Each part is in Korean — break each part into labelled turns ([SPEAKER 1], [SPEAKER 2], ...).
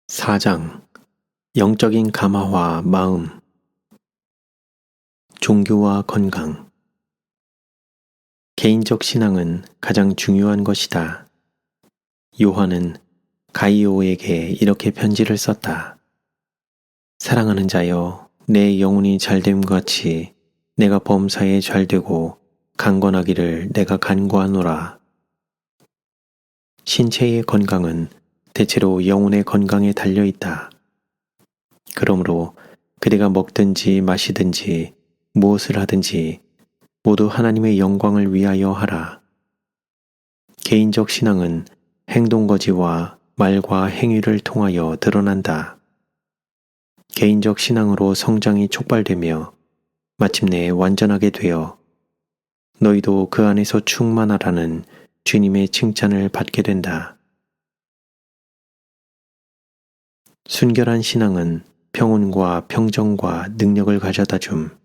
[SPEAKER 1] 4장 영적인 감화와 마음. 종교와 건강. 개인적 신앙은 가장 중요한 것이다. 요한은 가이오에게 이렇게 편지를 썼다. 사랑하는 자여, 내 영혼이 잘됨 같이 내가 범사에 잘되고 강건하기를 내가 간구하노라. 신체의 건강은 대체로 영혼의 건강에 달려있다. 그러므로 그대가 먹든지 마시든지 무엇을 하든지 모두 하나님의 영광을 위하여 하라. 개인적 신앙은 행동거지와 말과 행위를 통하여 드러난다. 개인적 신앙으로 성장이 촉발되며 마침내 완전하게 되어 너희도 그 안에서 충만하라는 주님의 칭찬을 받게 된다. 순결한 신앙은 평온과 평정과 능력을 가져다 줌.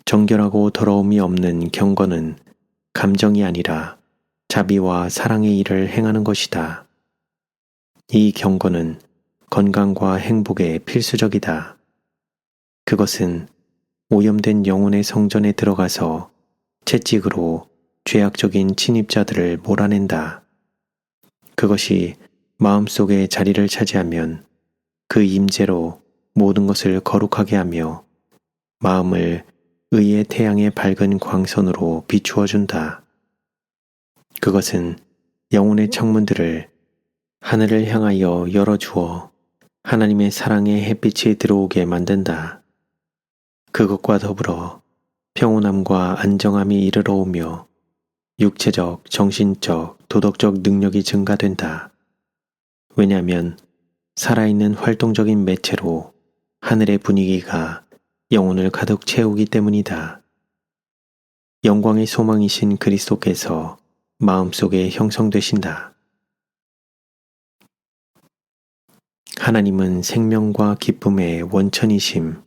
[SPEAKER 1] 정결하고 더러움이 없는 경건은 감정이 아니라 자비와 사랑의 일을 행하는 것이다. 이 경건은 건강과 행복에 필수적이다. 그것은 오염된 영혼의 성전에 들어가서 채찍으로 죄악적인 침입자들을 몰아낸다. 그것이 마음속에 자리를 차지하면 그 임재로 모든 것을 거룩하게 하며 마음을 의의 태양의 밝은 광선으로 비추어 준다. 그것은 영혼의 창문들을 하늘을 향하여 열어주어 하나님의 사랑의 햇빛이 들어오게 만든다. 그것과 더불어 평온함과 안정함이 이르러 오며 육체적, 정신적, 도덕적 능력이 증가된다. 왜냐하면 살아있는 활동적인 매체로 하늘의 분위기가 영혼을 가득 채우기 때문이다. 영광의 소망이신 그리스도께서 마음속에 형성되신다. 하나님은 생명과 기쁨의 원천이심.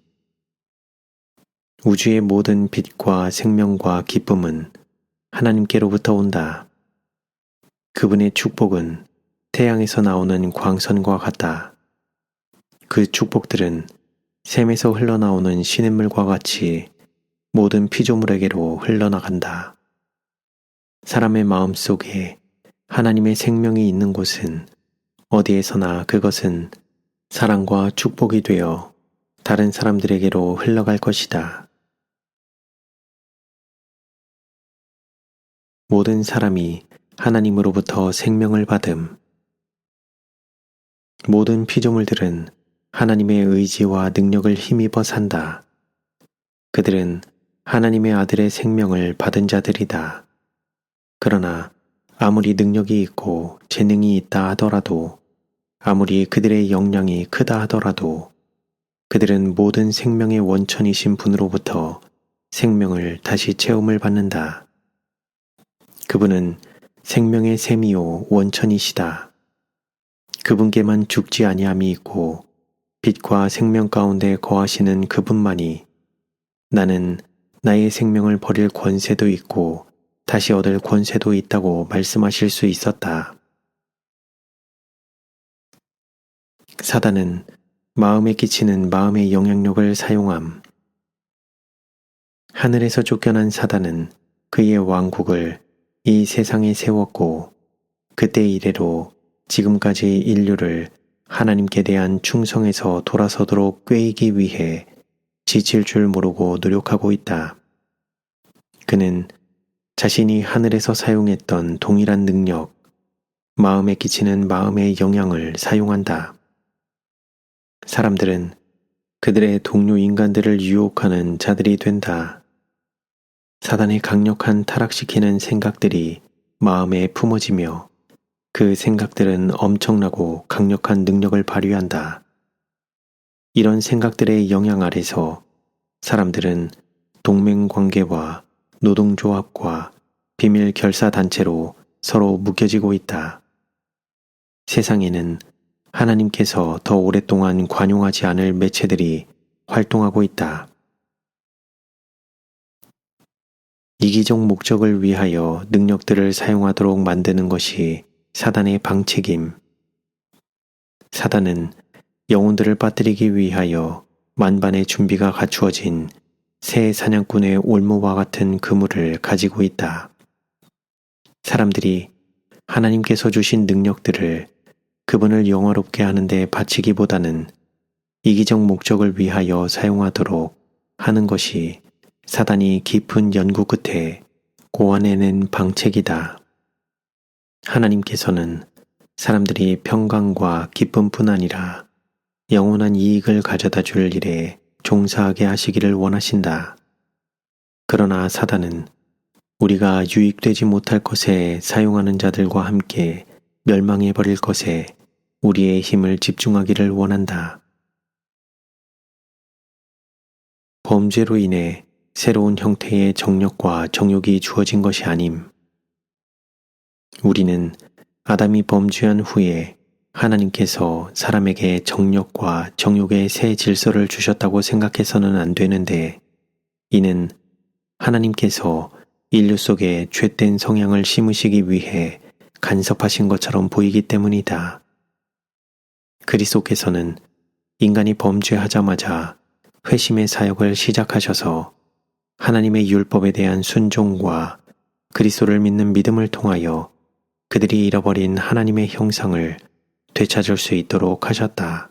[SPEAKER 1] 우주의 모든 빛과 생명과 기쁨은 하나님께로부터 온다. 그분의 축복은 태양에서 나오는 광선과 같다. 그 축복들은 샘에서 흘러나오는 시냇물과 같이 모든 피조물에게로 흘러나간다. 사람의 마음 속에 하나님의 생명이 있는 곳은 어디에서나 그것은 사랑과 축복이 되어 다른 사람들에게로 흘러갈 것이다. 모든 사람이 하나님으로부터 생명을 받음. 모든 피조물들은 하나님의 의지와 능력을 힘입어 산다. 그들은 하나님의 아들의 생명을 받은 자들이다. 그러나 아무리 능력이 있고 재능이 있다 하더라도, 아무리 그들의 역량이 크다 하더라도 그들은 모든 생명의 원천이신 분으로부터 생명을 다시 채움을 받는다. 그분은 생명의 샘이요 원천이시다. 그분께만 죽지 아니함이 있고 빛과 생명 가운데 거하시는 그분만이 나는 나의 생명을 버릴 권세도 있고 다시 얻을 권세도 있다고 말씀하실 수 있었다. 사단은 마음에 끼치는 마음의 영향력을 사용함. 하늘에서 쫓겨난 사단은 그의 왕국을 이 세상에 세웠고 그때 이래로 지금까지 인류를 하나님께 대한 충성에서 돌아서도록 꾀이기 위해 지칠 줄 모르고 노력하고 있다. 그는 자신이 하늘에서 사용했던 동일한 능력, 마음에 끼치는 마음의 영향을 사용한다. 사람들은 그들의 동료 인간들을 유혹하는 자들이 된다. 사단의 강력한 타락시키는 생각들이 마음에 품어지며 그 생각들은 엄청나고 강력한 능력을 발휘한다. 이런 생각들의 영향 아래서 사람들은 동맹관계와 노동조합과 비밀 결사단체로 서로 묶여지고 있다. 세상에는 하나님께서 더 오랫동안 관용하지 않을 매체들이 활동하고 있다. 이기적 목적을 위하여 능력들을 사용하도록 만드는 것이 사단의 방책임. 사단은 영혼들을 빠뜨리기 위하여 만반의 준비가 갖추어진 새 사냥꾼의 올무와 같은 그물을 가지고 있다. 사람들이 하나님께서 주신 능력들을 그분을 영화롭게 하는데 바치기보다는 이기적 목적을 위하여 사용하도록 하는 것이 사단이 깊은 연구 끝에 고안해낸 방책이다. 하나님께서는 사람들이 평강과 기쁨뿐 아니라 영원한 이익을 가져다 줄 일에 종사하게 하시기를 원하신다. 그러나 사단은 우리가 유익되지 못할 것에 사용하는 자들과 함께 멸망해버릴 것에 우리의 힘을 집중하기를 원한다. 범죄로 인해 새로운 형태의 정력과 정욕이 주어진 것이 아님. 우리는 아담이 범죄한 후에 하나님께서 사람에게 정력과 정욕의 새 질서를 주셨다고 생각해서는 안 되는데, 이는 하나님께서 인류 속에 죄된 성향을 심으시기 위해 간섭하신 것처럼 보이기 때문이다. 그리스도께서는 인간이 범죄하자마자 회심의 사역을 시작하셔서 하나님의 율법에 대한 순종과 그리스도를 믿는 믿음을 통하여 그들이 잃어버린 하나님의 형상을 되찾을 수 있도록 하셨다.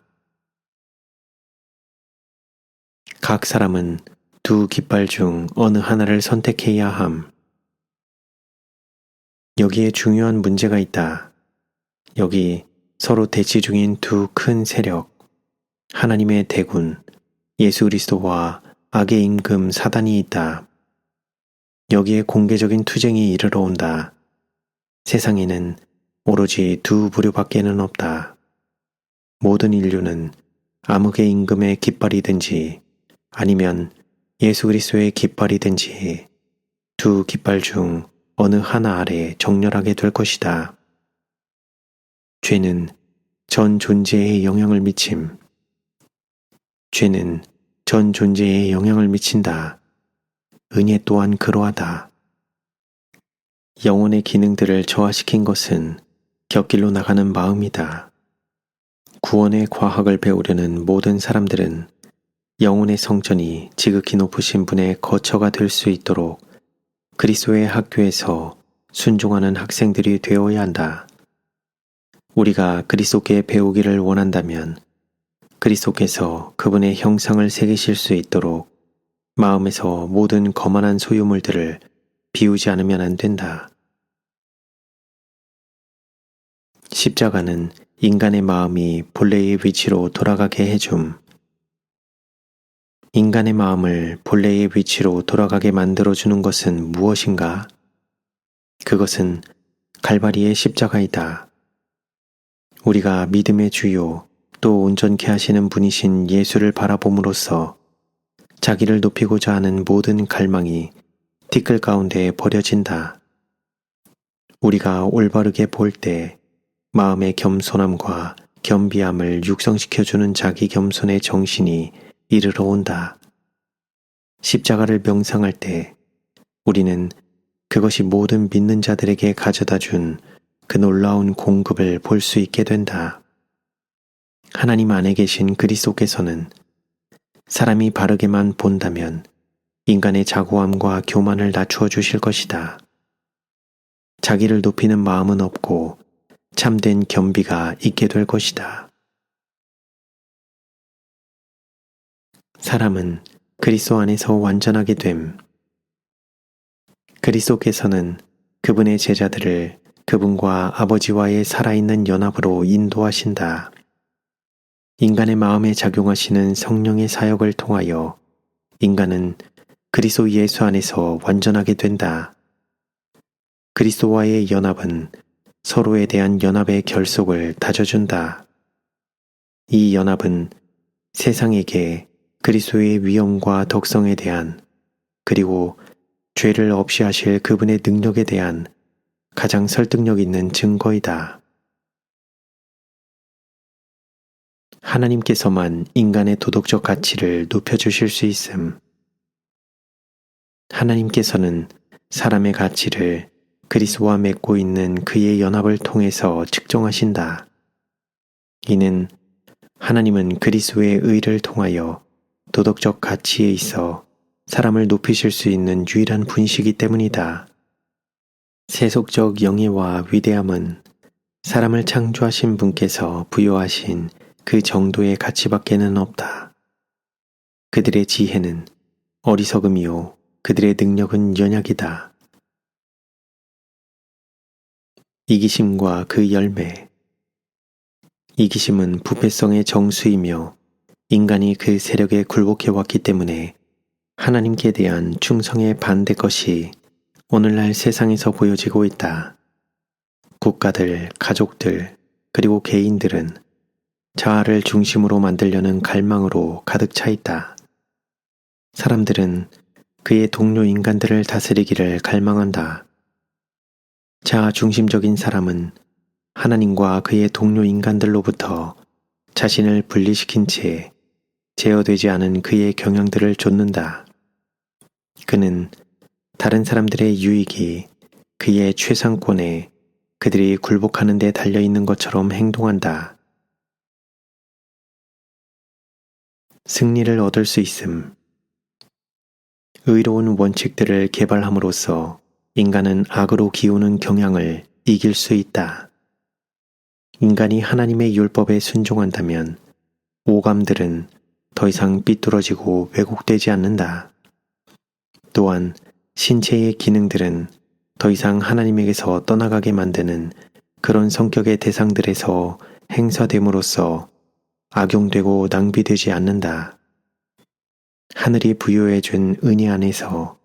[SPEAKER 1] 각 사람은 두 깃발 중 어느 하나를 선택해야 함. 여기에 중요한 문제가 있다. 여기 서로 대치 중인 두 큰 세력, 하나님의 대군, 예수 그리스도와 악의 임금 사단이 있다. 여기에 공개적인 투쟁이 이르러 온다. 세상에는 오로지 두 부류밖에는 없다. 모든 인류는 암흑의 임금의 깃발이든지 아니면 예수 그리스도의 깃발이든지 두 깃발 중 어느 하나 아래 정렬하게 될 것이다. 죄는 전 존재에 영향을 미침. 죄는 전 존재에 영향을 미친다. 은혜 또한 그러하다. 영혼의 기능들을 저하시킨 것은 곁길로 나가는 마음이다. 구원의 과학을 배우려는 모든 사람들은 영혼의 성전이 지극히 높으신 분의 거처가 될 수 있도록 그리스도의 학교에서 순종하는 학생들이 되어야 한다. 우리가 그리스도께 배우기를 원한다면 그리스도께서 그분의 형상을 새기실 수 있도록 마음에서 모든 거만한 소유물들을 비우지 않으면 안 된다. 십자가는 인간의 마음이 본래의 위치로 돌아가게 해줌. 인간의 마음을 본래의 위치로 돌아가게 만들어주는 것은 무엇인가? 그것은 갈바리의 십자가이다. 우리가 믿음의 주요 또 온전케 하시는 분이신 예수를 바라봄으로써 자기를 높이고자 하는 모든 갈망이 티끌 가운데 버려진다. 우리가 올바르게 볼 때 마음의 겸손함과 겸비함을 육성시켜주는 자기 겸손의 정신이 이르러 온다. 십자가를 명상할 때 우리는 그것이 모든 믿는 자들에게 가져다 준 그 놀라운 공급을 볼 수 있게 된다. 하나님 안에 계신 그리스도께서는 사람이 바르게만 본다면 인간의 자고함과 교만을 낮추어 주실 것이다. 자기를 높이는 마음은 없고 참된 겸비가 있게 될 것이다. 사람은 그리스도 안에서 완전하게 됨. 그리스도께서는 그분의 제자들을 그분과 아버지와의 살아있는 연합으로 인도하신다. 인간의 마음에 작용하시는 성령의 사역을 통하여 인간은 그리스도 예수 안에서 완전하게 된다. 그리스도와의 연합은 서로에 대한 연합의 결속을 다져준다. 이 연합은 세상에게 그리스도의 위엄과 덕성에 대한 그리고 죄를 없이 하실 그분의 능력에 대한 가장 설득력 있는 증거이다. 하나님께서만 인간의 도덕적 가치를 높여주실 수 있음. 하나님께서는 사람의 가치를 그리스도와 맺고 있는 그의 연합을 통해서 측정하신다. 이는 하나님은 그리스도의 의를 통하여 도덕적 가치에 있어 사람을 높이실 수 있는 유일한 분이시기 때문이다. 세속적 영예와 위대함은 사람을 창조하신 분께서 부여하신 그 정도의 가치밖에는 없다. 그들의 지혜는 어리석음이요 그들의 능력은 연약이다. 이기심과 그 열매. 이기심은 부패성의 정수이며 인간이 그 세력에 굴복해왔기 때문에 하나님께 대한 충성의 반대 것이 오늘날 세상에서 보여지고 있다. 국가들, 가족들, 그리고 개인들은 자아를 중심으로 만들려는 갈망으로 가득 차 있다. 사람들은 그의 동료 인간들을 다스리기를 갈망한다. 자아 중심적인 사람은 하나님과 그의 동료 인간들로부터 자신을 분리시킨 채 제어되지 않은 그의 경향들을 좇는다. 그는 다른 사람들의 유익이 그의 최상권에 그들이 굴복하는 데 달려있는 것처럼 행동한다. 승리를 얻을 수 있음. 의로운 원칙들을 개발함으로써 인간은 악으로 기우는 경향을 이길 수 있다. 인간이 하나님의 율법에 순종한다면 오감들은 더 이상 삐뚤어지고 왜곡되지 않는다. 또한 신체의 기능들은 더 이상 하나님에게서 떠나가게 만드는 그런 성격의 대상들에서 행사됨으로써 악용되고 낭비되지 않는다. 하늘이 부여해준 은혜 안에서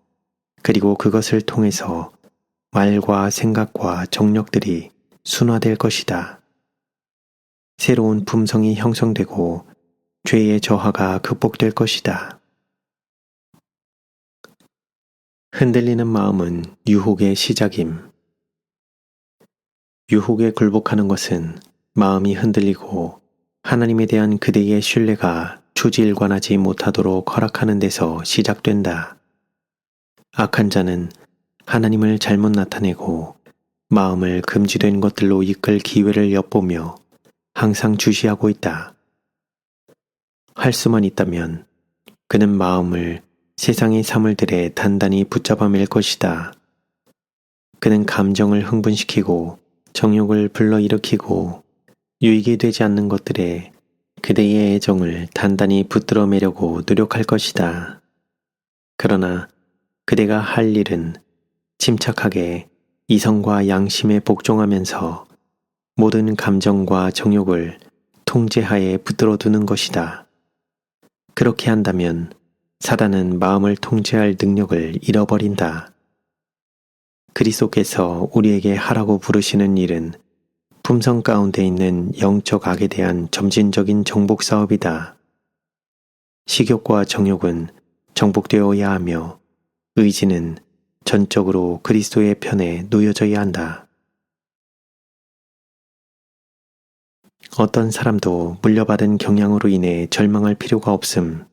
[SPEAKER 1] 그리고 그것을 통해서 말과 생각과 정력들이 순화될 것이다. 새로운 품성이 형성되고 죄의 저하가 극복될 것이다. 흔들리는 마음은 유혹의 시작임. 유혹에 굴복하는 것은 마음이 흔들리고 하나님에 대한 그대의 신뢰가 추지일관하지 못하도록 허락하는 데서 시작된다. 악한 자는 하나님을 잘못 나타내고 마음을 금지된 것들로 이끌 기회를 엿보며 항상 주시하고 있다. 할 수만 있다면 그는 마음을 세상의 사물들에 단단히 붙잡아 맬 것이다. 그는 감정을 흥분시키고 정욕을 불러일으키고 유익이 되지 않는 것들에 그대의 애정을 단단히 붙들어 매려고 노력할 것이다. 그러나 그대가 할 일은 침착하게 이성과 양심에 복종하면서 모든 감정과 정욕을 통제하에 붙들어 두는 것이다. 그렇게 한다면 사단은 마음을 통제할 능력을 잃어버린다. 그리스도께서 우리에게 하라고 부르시는 일은 품성 가운데 있는 영적 악에 대한 점진적인 정복 사업이다. 식욕과 정욕은 정복되어야 하며 의지는 전적으로 그리스도의 편에 놓여져야 한다. 어떤 사람도 물려받은 경향으로 인해 절망할 필요가 없음.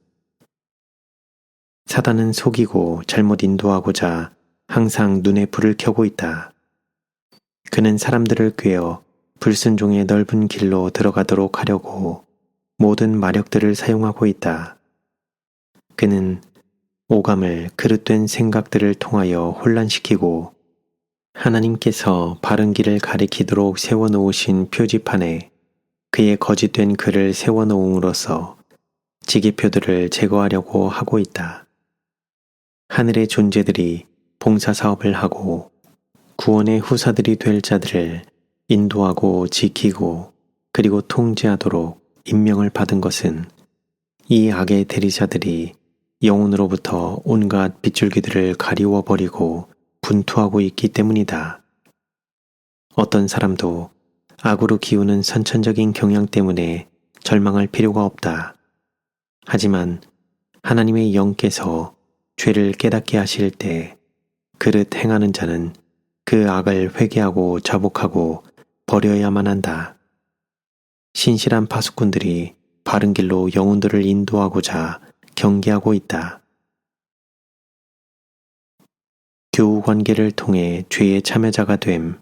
[SPEAKER 1] 사단은 속이고 잘못 인도하고자 항상 눈에 불을 켜고 있다. 그는 사람들을 꿰어 불순종의 넓은 길로 들어가도록 하려고 모든 마력들을 사용하고 있다. 그는 오감을 그릇된 생각들을 통하여 혼란시키고 하나님께서 바른 길을 가리키도록 세워놓으신 표지판에 그의 거짓된 글을 세워놓음으로써 지기표들을 제거하려고 하고 있다. 하늘의 존재들이 봉사사업을 하고 구원의 후사들이 될 자들을 인도하고 지키고 그리고 통제하도록 임명을 받은 것은 이 악의 대리자들이 영혼으로부터 온갖 빗줄기들을 가리워버리고 분투하고 있기 때문이다. 어떤 사람도 악으로 기우는 선천적인 경향 때문에 절망할 필요가 없다. 하지만 하나님의 영께서 죄를 깨닫게 하실 때 그릇 행하는 자는 그 악을 회개하고 자복하고 버려야만 한다. 신실한 파수꾼들이 바른 길로 영혼들을 인도하고자 경계하고 있다. 교우 관계를 통해 죄의 참여자가 됨.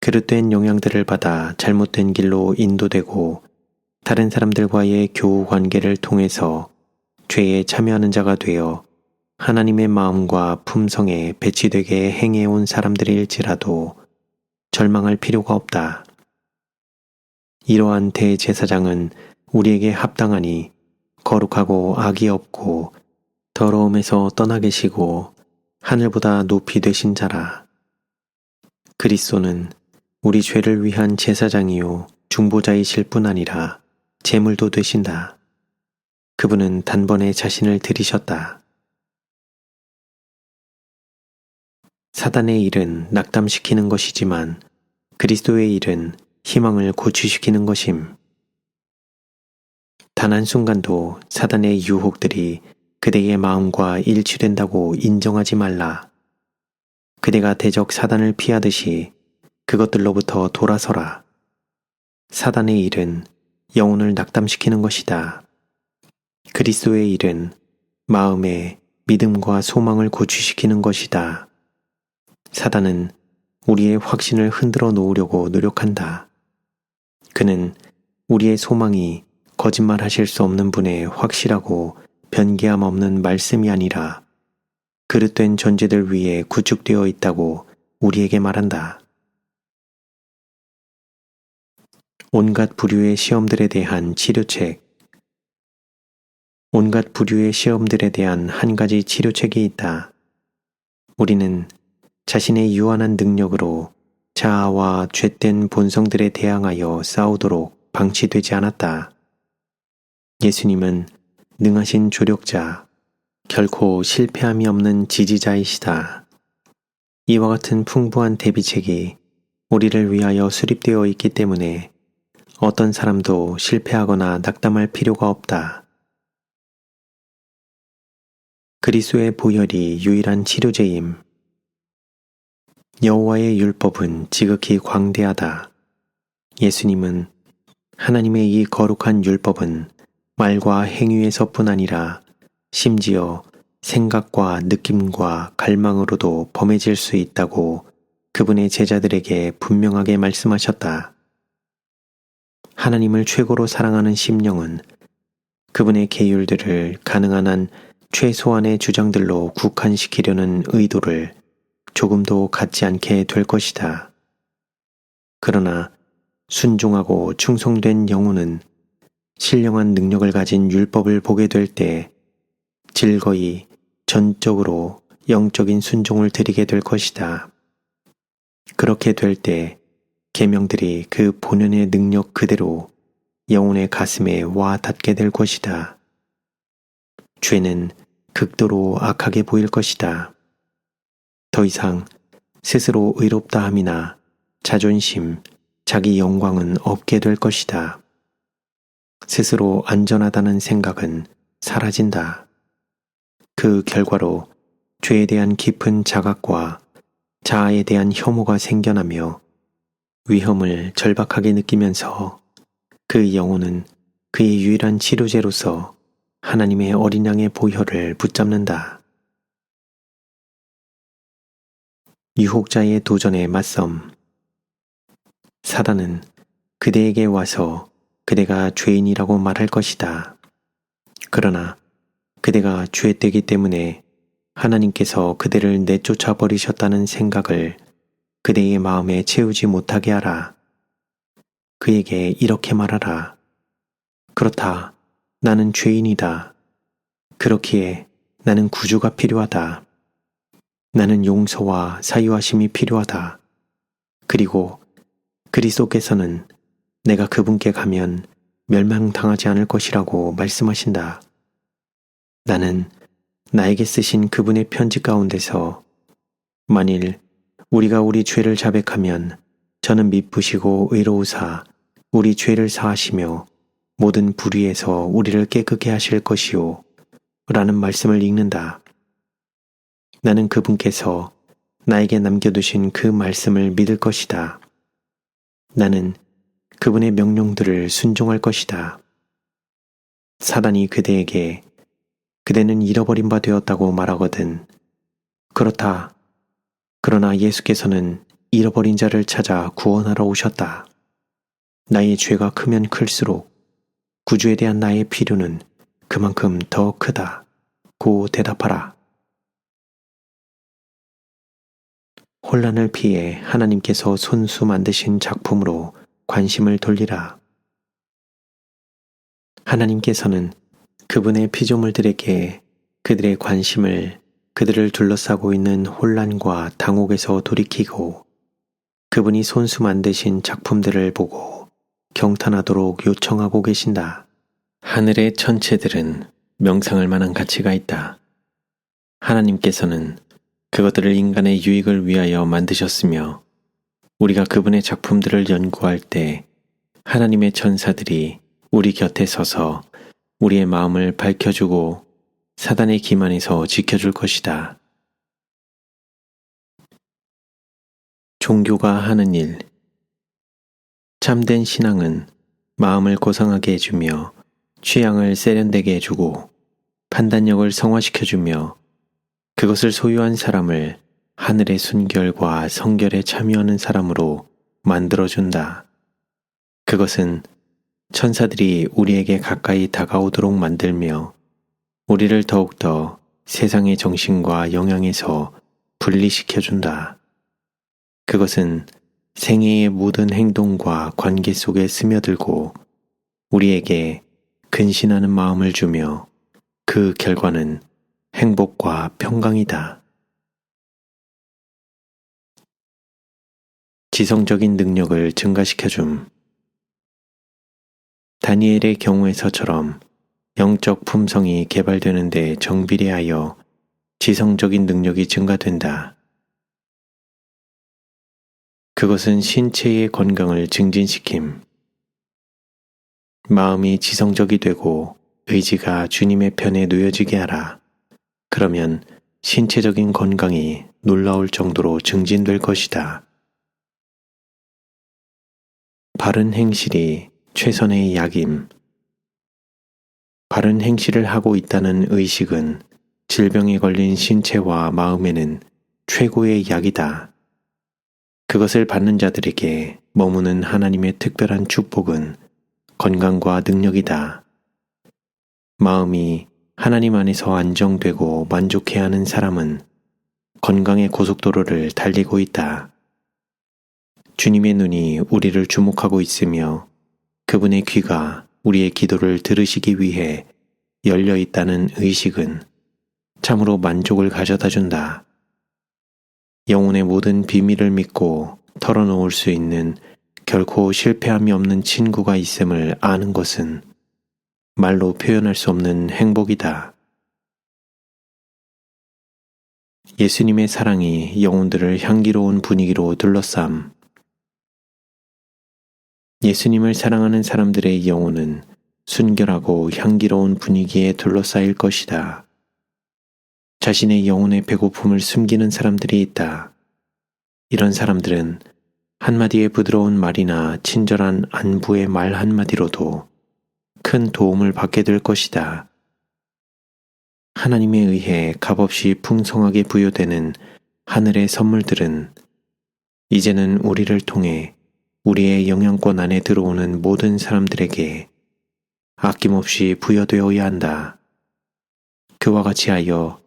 [SPEAKER 1] 그릇된 영향들을 받아 잘못된 길로 인도되고 다른 사람들과의 교우 관계를 통해서 죄에 참여하는 자가 되어 하나님의 마음과 품성에 배치되게 행해온 사람들일지라도 절망할 필요가 없다. 이러한 대제사장은 우리에게 합당하니 거룩하고 악이 없고 더러움에서 떠나 계시고 하늘보다 높이 되신 자라. 그리스도는 우리 죄를 위한 제사장이요 중보자이실 뿐 아니라 제물도 되신다. 그분은 단번에 자신을 들이셨다. 사단의 일은 낙담시키는 것이지만 그리스도의 일은 희망을 고취시키는 것임. 단 한순간도 사단의 유혹들이 그대의 마음과 일치된다고 인정하지 말라. 그대가 대적 사단을 피하듯이 그것들로부터 돌아서라. 사단의 일은 영혼을 낙담시키는 것이다. 그리스도의 일은 마음에 믿음과 소망을 고취시키는 것이다. 사단은 우리의 확신을 흔들어 놓으려고 노력한다. 그는 우리의 소망이 거짓말하실 수 없는 분의 확실하고 변개함 없는 말씀이 아니라 그릇된 존재들 위에 구축되어 있다고 우리에게 말한다. 온갖 부류의 시험들에 대한 치료책. 온갖 부류의 시험들에 대한 한 가지 치료책이 있다. 우리는 자신의 유한한 능력으로 자아와 죄된 본성들에 대항하여 싸우도록 방치되지 않았다. 예수님은 능하신 조력자, 결코 실패함이 없는 지지자이시다. 이와 같은 풍부한 대비책이 우리를 위하여 수립되어 있기 때문에 어떤 사람도 실패하거나 낙담할 필요가 없다. 그리스도의 보혈이 유일한 치료제임. 여호와의 율법은 지극히 광대하다. 예수님은 하나님의 이 거룩한 율법은 말과 행위에서뿐 아니라 심지어 생각과 느낌과 갈망으로도 범해질 수 있다고 그분의 제자들에게 분명하게 말씀하셨다. 하나님을 최고로 사랑하는 심령은 그분의 계율들을 가능한 한 최소한의 주장들로 국한시키려는 의도를 조금도 갖지 않게 될 것이다. 그러나 순종하고 충성된 영혼은 신령한 능력을 가진 율법을 보게 될 때 즐거이 전적으로 영적인 순종을 드리게 될 것이다. 그렇게 될 때 계명들이 그 본연의 능력 그대로 영혼의 가슴에 와 닿게 될 것이다. 죄는 극도로 악하게 보일 것이다. 더 이상 스스로 의롭다 함이나 자존심, 자기 영광은 없게 될 것이다. 스스로 안전하다는 생각은 사라진다. 그 결과로 죄에 대한 깊은 자각과 자아에 대한 혐오가 생겨나며 위험을 절박하게 느끼면서 그 영혼은 그의 유일한 치료제로서 하나님의 어린 양의 보혈을 붙잡는다. 유혹자의 도전에 맞섬. 사단은 그대에게 와서 그대가 죄인이라고 말할 것이다. 그러나 그대가 죄되기 때문에 하나님께서 그대를 내쫓아 버리셨다는 생각을 그대의 마음에 채우지 못하게 하라. 그에게 이렇게 말하라. 그렇다. 나는 죄인이다. 그렇기에 나는 구주가 필요하다. 나는 용서와 사유하심이 필요하다. 그리고 그리스도께서는 내가 그분께 가면 멸망당하지 않을 것이라고 말씀하신다. 나는 나에게 쓰신 그분의 편지 가운데서 만일 우리가 우리 죄를 자백하면 저는 미쁘시고 의로우사 우리 죄를 사하시며 모든 불의에서 우리를 깨끗게 하실 것이요 라는 말씀을 읽는다. 나는 그분께서 나에게 남겨두신 그 말씀을 믿을 것이다. 나는 그분의 명령들을 순종할 것이다. 사단이 그대에게 그대는 잃어버린 바 되었다고 말하거든. 그렇다. 그러나 예수께서는 잃어버린 자를 찾아 구원하러 오셨다. 나의 죄가 크면 클수록 구주에 대한 나의 필요는 그만큼 더 크다. 고 대답하라. 혼란을 피해 하나님께서 손수 만드신 작품으로 관심을 돌리라. 하나님께서는 그분의 피조물들에게 그들의 관심을 그들을 둘러싸고 있는 혼란과 당혹에서 돌이키고 그분이 손수 만드신 작품들을 보고 경탄하도록 요청하고 계신다. 하늘의 천체들은 명상할 만한 가치가 있다. 하나님께서는 그것들을 인간의 유익을 위하여 만드셨으며 우리가 그분의 작품들을 연구할 때 하나님의 천사들이 우리 곁에 서서 우리의 마음을 밝혀주고 사단의 기만에서 지켜줄 것이다. 종교가 하는 일. 참된 신앙은 마음을 고상하게 해주며 취향을 세련되게 해주고 판단력을 성화시켜주며 그것을 소유한 사람을 하늘의 순결과 성결에 참여하는 사람으로 만들어준다. 그것은 천사들이 우리에게 가까이 다가오도록 만들며 우리를 더욱더 세상의 정신과 영향에서 분리시켜준다. 그것은 생애의 모든 행동과 관계 속에 스며들고 우리에게 근신하는 마음을 주며 그 결과는 행복과 평강이다. 지성적인 능력을 증가시켜줌. 다니엘의 경우에서처럼 영적 품성이 개발되는 데 정비례하여 지성적인 능력이 증가된다. 그것은 신체의 건강을 증진시킴. 마음이 지성적이 되고 의지가 주님의 편에 놓여지게 하라. 그러면 신체적인 건강이 놀라울 정도로 증진될 것이다. 바른 행실이 최선의 약임. 바른 행실을 하고 있다는 의식은 질병에 걸린 신체와 마음에는 최고의 약이다. 그것을 받는 자들에게 머무는 하나님의 특별한 축복은 건강과 능력이다. 마음이 하나님 안에서 안정되고 만족해야 하는 사람은 건강의 고속도로를 달리고 있다. 주님의 눈이 우리를 주목하고 있으며 그분의 귀가 우리의 기도를 들으시기 위해 열려 있다는 의식은 참으로 만족을 가져다 준다. 영혼의 모든 비밀을 믿고 털어놓을 수 있는 결코 실패함이 없는 친구가 있음을 아는 것은 말로 표현할 수 없는 행복이다. 예수님의 사랑이 영혼들을 향기로운 분위기로 둘러쌈. 예수님을 사랑하는 사람들의 영혼은 순결하고 향기로운 분위기에 둘러싸일 것이다. 자신의 영혼의 배고픔을 숨기는 사람들이 있다. 이런 사람들은 한마디의 부드러운 말이나 친절한 안부의 말 한마디로도 큰 도움을 받게 될 것이다. 하나님에 의해 값없이 풍성하게 부여되는 하늘의 선물들은 이제는 우리를 통해 우리의 영향권 안에 들어오는 모든 사람들에게 아낌없이 부여되어야 한다. 그와 같이 하여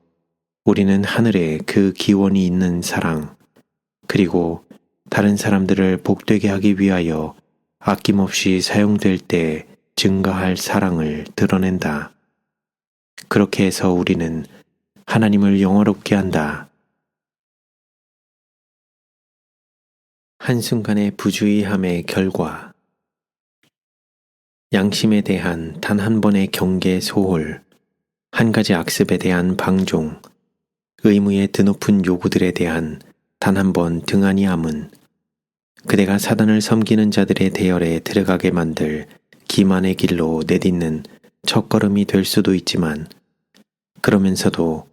[SPEAKER 1] 우리는 하늘에 그 기원이 있는 사랑, 그리고 다른 사람들을 복되게 하기 위하여 아낌없이 사용될 때 증가할 사랑을 드러낸다. 그렇게 해서 우리는 하나님을 영화롭게 한다. 한순간의 부주의함의 결과. 양심에 대한 단 한 번의 경계 소홀, 한 가지 악습에 대한 방종, 의무의 드높은 요구들에 대한 단 한 번 등한히 함은 그대가 사단을 섬기는 자들의 대열에 들어가게 만들 기만의 길로 내딛는 첫걸음이 될 수도 있지만 그러면서도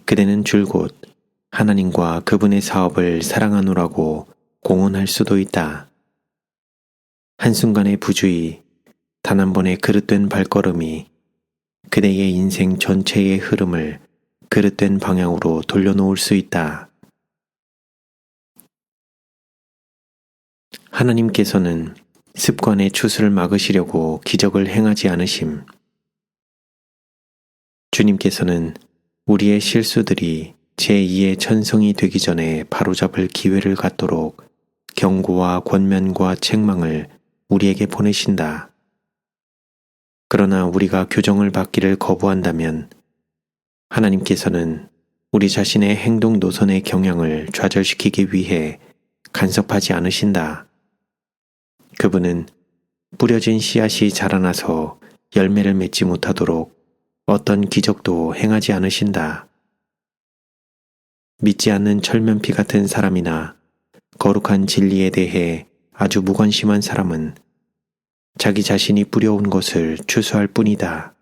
[SPEAKER 1] 그대는 줄곧 하나님과 그분의 사업을 사랑하노라고 공언할 수도 있다. 한순간의 부주의, 단 한 번의 그릇된 발걸음이 그대의 인생 전체의 흐름을 그릇된 방향으로 돌려놓을 수 있다. 하나님께서는 습관의 추수를 막으시려고 기적을 행하지 않으심. 주님께서는 우리의 실수들이 제2의 천성이 되기 전에 바로잡을 기회를 갖도록 경고와 권면과 책망을 우리에게 보내신다. 그러나 우리가 교정을 받기를 거부한다면 하나님께서는 우리 자신의 행동 노선의 경향을 좌절시키기 위해 간섭하지 않으신다. 그분은 뿌려진 씨앗이 자라나서 열매를 맺지 못하도록 어떤 기적도 행하지 않으신다. 믿지 않는 철면피 같은 사람이나 거룩한 진리에 대해 아주 무관심한 사람은 자기 자신이 뿌려온 것을 추수할 뿐이다.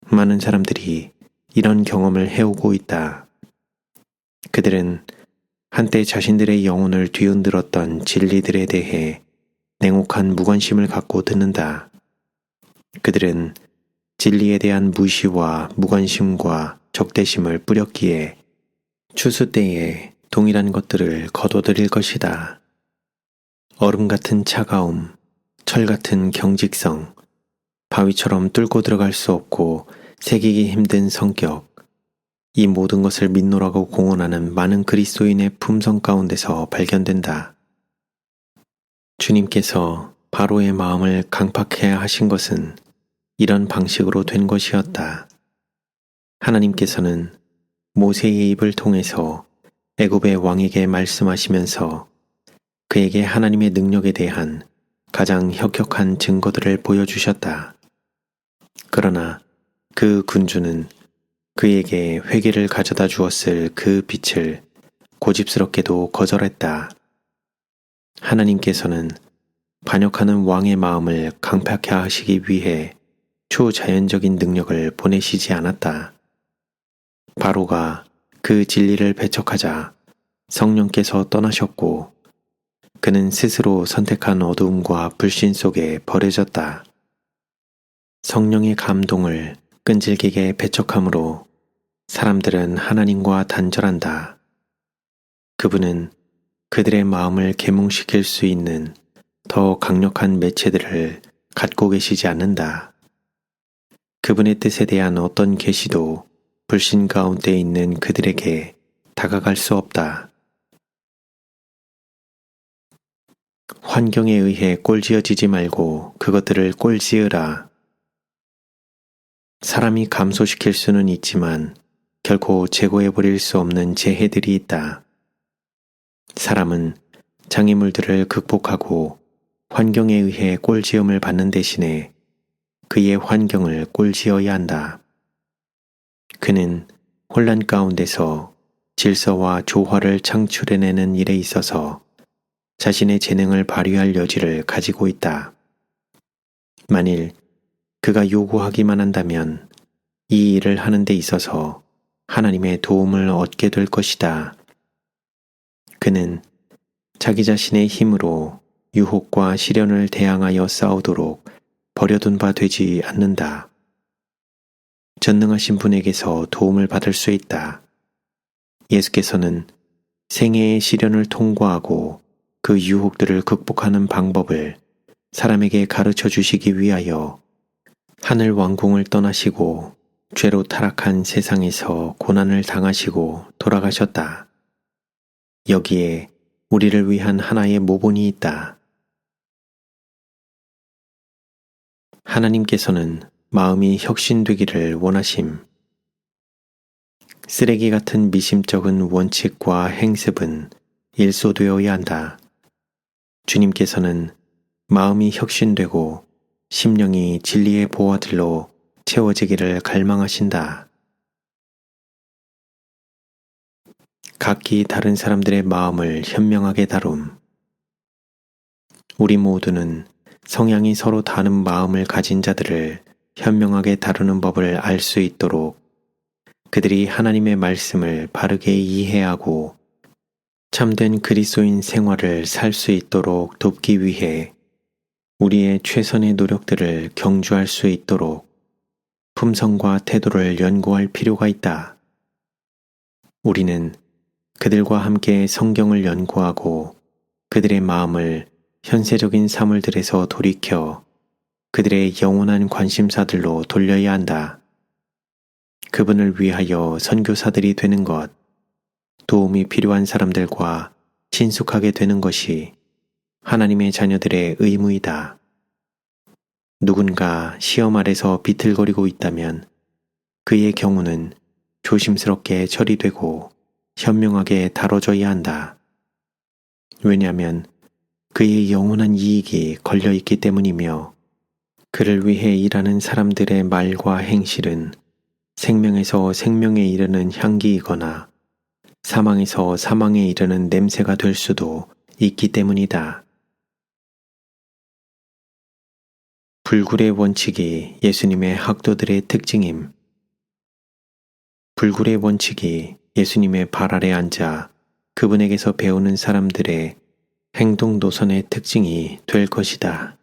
[SPEAKER 1] 많은 사람들이 이런 경험을 해오고 있다. 그들은 한때 자신들의 영혼을 뒤흔들었던 진리들에 대해 냉혹한 무관심을 갖고 듣는다. 그들은 진리에 대한 무시와 무관심과 적대심을 뿌렸기에 추수 때에 동일한 것들을 거둬들일 것이다. 얼음 같은 차가움, 철 같은 경직성, 바위처럼 뚫고 들어갈 수 없고 새기기 힘든 성격, 이 모든 것을 믿노라고 공언하는 많은 그리스도인의 품성 가운데서 발견된다. 주님께서 바로의 마음을 강팍해 하신 것은 이런 방식으로 된 것이었다. 하나님께서는 모세의 입을 통해서 애굽의 왕에게 말씀하시면서 그에게 하나님의 능력에 대한 가장 혁혁한 증거들을 보여주셨다. 그러나 그 군주는 그에게 회개를 가져다 주었을 그 빛을 고집스럽게도 거절했다. 하나님께서는 반역하는 왕의 마음을 강팍해 하시기 위해 초자연적인 능력을 보내시지 않았다. 바로가 그 진리를 배척하자 성령께서 떠나셨고 그는 스스로 선택한 어두움과 불신 속에 버려졌다. 성령의 감동을 끈질기게 배척함으로 사람들은 하나님과 단절한다. 그분은 그들의 마음을 계몽시킬 수 있는 더 강력한 매체들을 갖고 계시지 않는다. 그분의 뜻에 대한 어떤 계시도 불신 가운데 있는 그들에게 다가갈 수 없다. 환경에 의해 꼴지어지지 말고 그것들을 꼴지으라. 사람이 감소시킬 수는 있지만 결코 제거해버릴 수 없는 재해들이 있다. 사람은 장애물들을 극복하고 환경에 의해 꼴지음을 받는 대신에 그의 환경을 꼴지어야 한다. 그는 혼란 가운데서 질서와 조화를 창출해내는 일에 있어서 자신의 재능을 발휘할 여지를 가지고 있다. 만일 그가 요구하기만 한다면 이 일을 하는 데 있어서 하나님의 도움을 얻게 될 것이다. 그는 자기 자신의 힘으로 유혹과 시련을 대항하여 싸우도록 버려둔 바 되지 않는다. 전능하신 분에게서 도움을 받을 수 있다. 예수께서는 생애의 시련을 통과하고 그 유혹들을 극복하는 방법을 사람에게 가르쳐 주시기 위하여 하늘 왕궁을 떠나시고 죄로 타락한 세상에서 고난을 당하시고 돌아가셨다. 여기에 우리를 위한 하나의 모본이 있다. 하나님께서는 마음이 혁신되기를 원하심. 쓰레기 같은 미심쩍은 원칙과 행습은 일소되어야 한다. 주님께서는 마음이 혁신되고 심령이 진리의 보화들로 채워지기를 갈망하신다. 각기 다른 사람들의 마음을 현명하게 다룸. 우리 모두는 성향이 서로 다른 마음을 가진 자들을 현명하게 다루는 법을 알 수 있도록 그들이 하나님의 말씀을 바르게 이해하고 참된 그리스도인 생활을 살 수 있도록 돕기 위해 우리의 최선의 노력들을 경주할 수 있도록 품성과 태도를 연구할 필요가 있다. 우리는 그들과 함께 성경을 연구하고 그들의 마음을 현세적인 사물들에서 돌이켜 그들의 영원한 관심사들로 돌려야 한다. 그분을 위하여 선교사들이 되는 것, 도움이 필요한 사람들과 친숙하게 되는 것이 하나님의 자녀들의 의무이다. 누군가 시험 아래서 비틀거리고 있다면 그의 경우는 조심스럽게 처리되고 현명하게 다뤄져야 한다. 왜냐하면 그의 영원한 이익이 걸려있기 때문이며 그를 위해 일하는 사람들의 말과 행실은 생명에서 생명에 이르는 향기이거나 사망에서 사망에 이르는 냄새가 될 수도 있기 때문이다. 불굴의 원칙이 예수님의 학도들의 특징임. 불굴의 원칙이 예수님의 발 아래 앉아 그분에게서 배우는 사람들의 행동 노선의 특징이 될 것이다.